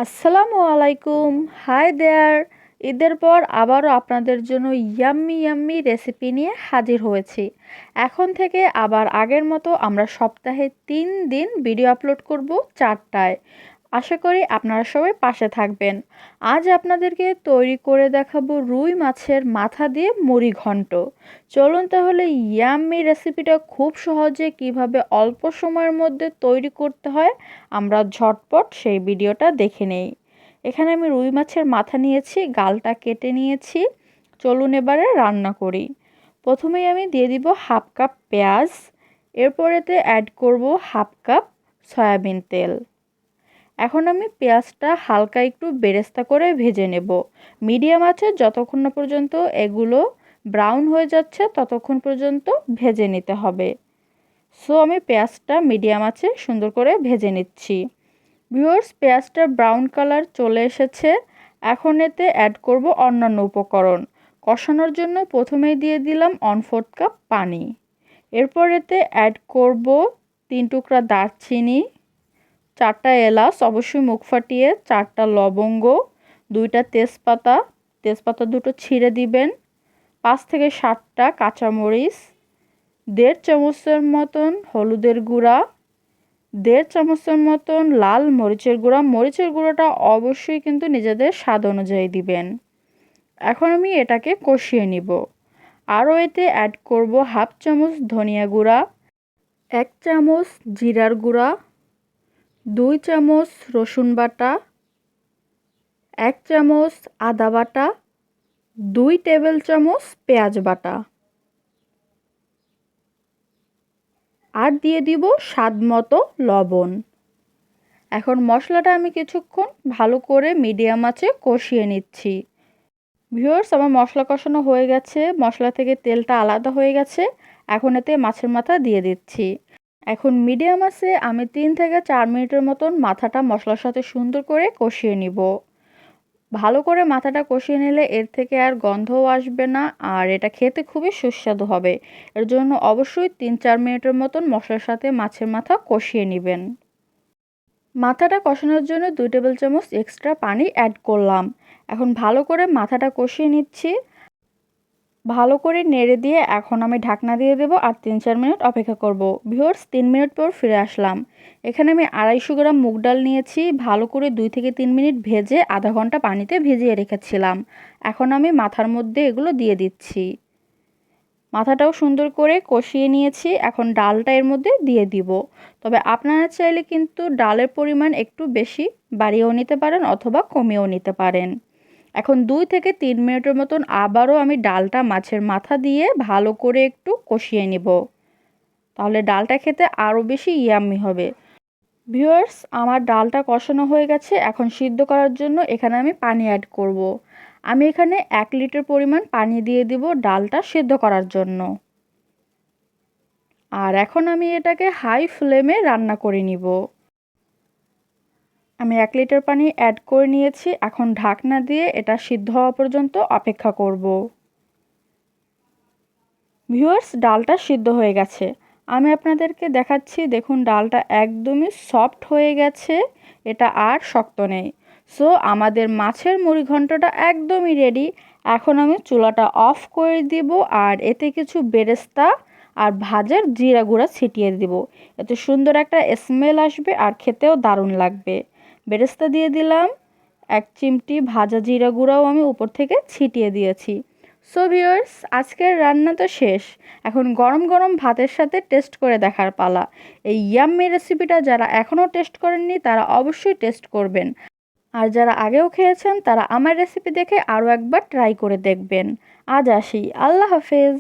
আসসালামুয়ালাইকুম, hi there. ঈদের পর আবারও আপনাদের জন্য ইয়াম্মি ইয়াম্মি রেসিপি নিয়ে হাজির হয়েছি। এখন থেকে আবার আগের মতো আমরা সপ্তাহে 3 দিন ভিডিও আপলোড করব 4টায়। আশা করি আপনারা সবাই পাশে থাকবেন। আজ আপনাদেরকে তৈরি করে দেখাবো রুই মাছের মাথা দিয়ে মুড়ি ঘন্ট। চলুন তাহলে ইয়াম্মি রেসিপিটা খুব সহজে কিভাবে অল্প সময়ের মধ্যে তৈরি করতে হয় আমরা ঝটপট সেই ভিডিওটা দেখে নেই। এখানে আমি রুই মাছের মাথা নিয়েছি, গালটা কেটে নিয়েছি। চলুন এবারে রান্না করি। প্রথমেই আমি দিয়ে দিব হাফ কাপ পেঁয়াজ, এরপরেতে অ্যাড করব হাফ কাপ সয়াবিন তেল। এখন আমি পেঁয়াজটা হালকা একটু বেরেস্তা করে ভেজে নেব মিডিয়াম আঁচে, যতক্ষণ না পর্যন্ত এগুলো ব্রাউন হয়ে যাচ্ছে ততক্ষণ পর্যন্ত ভেজে নিতে হবে। সো আমি পেঁয়াজটা মিডিয়াম আঁচে সুন্দর করে ভেজে নিচ্ছি। ভিউয়ার্স, পেঁয়াজটা ব্রাউন কালার চলে এসেছে। এখন এতে অ্যাড করব অন্যান্য উপকরণ। কষানোর জন্য প্রথমেই দিয়ে দিলাম 1/4 কাপ পানি। এরপর এতে অ্যাড করব 3 টুকরা দারচিনি, 4টা এলাচ অবশ্যই মুখ ফাটিয়ে, 4টা লবঙ্গ, 2টা তেজপাতা দুটো ছিঁড়ে দিবেন, 5 থেকে 7টা কাঁচামরিচ, 1.5 চামচের মতন হলুদের গুঁড়া, 1.5 চামচের মতন লাল মরিচের গুঁড়া। মরিচের গুঁড়োটা অবশ্যই কিন্তু নিজেদের স্বাদ অনুযায়ী দিবেন। এখন আমি এটাকে কষিয়ে নিব। আরও এতে অ্যাড করব 1/2 চামচ ধনিয়া গুঁড়া, 1 চামচ জিরার গুঁড়া, 2 চামচ রসুন বাটা, 1 চামচ আদা বাটা, 2 টেবিল চামচ পেঁয়াজ বাটা, আর দিয়ে দিব স্বাদ মতো লবণ। এখন মশলাটা আমি কিছুক্ষণ ভালো করে মিডিয়াম আঁচে কষিয়ে নিচ্ছি। ভিউয়ার্স, আমার মশলা কষানো হয়ে গেছে, মশলা থেকে তেলটা আলাদা হয়ে গেছে। এখন এতে মাছের মাথা দিয়ে দিচ্ছি। এখন মিডিয়াম আঁচে আমি 3 থেকে 4 মিনিটের মতন মাথাটা মশলার সাথে সুন্দর করে কষিয়ে নিব। ভালো করে মাথাটা কষিয়ে নিলে এর থেকে আর গন্ধও আসবে না, আর এটা খেতে খুবই সুস্বাদু হবে। এর জন্য অবশ্যই 3-4 মিনিটের মতন মশলার সাথে মাছের মাথা কষিয়ে নেবেন। মাথাটা কষানোর জন্য 2 টেবিল চামচ এক্সট্রা পানি অ্যাড করলাম। এখন ভালো করে মাথাটা কষিয়ে নিচ্ছি। ভালো করে নেড়ে দিয়ে এখন আমি ঢাকনা দিয়ে দেবো আর 3-4 মিনিট অপেক্ষা করব। ভিউয়ার্স, 3 মিনিট পর ফিরে আসলাম। এখানে আমি 250 গ্রাম মুগ ডাল নিয়েছি, ভালো করে 2 থেকে 3 মিনিট ভেজে আধা ঘন্টা পানিতে ভিজিয়ে রেখেছিলাম। এখন আমি মাথার মধ্যে এগুলো দিয়ে দিচ্ছি। মাথাটাও সুন্দর করে কষিয়ে নিয়েছি। এখন ডালটা এর মধ্যে দিয়ে দিব। তবে আপনারা চাইলে কিন্তু ডালের পরিমাণ একটু বেশি বাড়িয়েও নিতে পারেন অথবা কমিয়েও নিতে পারেন। এখন 2 থেকে 3 মিনিটের মতন আবারও আমি ডালটা মাছের মাথা দিয়ে ভালো করে একটু কষিয়ে নিব। তাহলে ডালটা খেতে আরও বেশি ইয়াম্মি হবে। ভিউয়ার্স, আমার ডালটা কষানো হয়ে গেছে। এখন সিদ্ধ করার জন্য এখানে আমি পানি অ্যাড করব। আমি এখানে 1 লিটার পরিমাণ পানি দিয়ে দিব ডালটা সিদ্ধ করার জন্য। আর এখন আমি এটাকে হাই ফ্লেমে রান্না করে নিব। আমি 1 লিটার পানি অ্যাড করে নিয়েছি। এখন ঢাকনা দিয়ে এটা সিদ্ধ হওয়া পর্যন্ত অপেক্ষা করব। ভিউয়ার্স, ডালটা সিদ্ধ হয়ে গেছে। আমি আপনাদেরকে দেখাচ্ছি, দেখুন ডালটা একদমই সফট হয়ে গেছে, এটা আর শক্ত নেই। সো আমাদের মাছের মুড়ি ঘন্টটা একদমই রেডি। এখন আমি চুলাটা অফ করে দিব আর এতে কিছু বেরেস্তা আর ভাজার জিরা গুঁড়া ছিটিয়ে দিব। এতে সুন্দর একটা স্মেল আসবে আর খেতেও দারুণ লাগবে। বেরেস্তা দিয়ে দিলাম, 1 চিমটি ভাজা জিরা গুঁড়াও আমি উপর থেকে ছিটিয়ে দিয়েছি। সো ভিউয়ার্স, আজকের রান্না তো শেষ। এখন গরম গরম ভাতের সাথে টেস্ট করে দেখার পালা। এই ইয়াম্মি রেসিপিটা যারা এখনও টেস্ট করেননি তারা অবশ্যই টেস্ট করবেন। আর যারা আগেও খেয়েছেন তারা আমার রেসিপি দেখে আরও একবার ট্রাই করে দেখবেন। আজ আসি, আল্লাহ হাফেজ।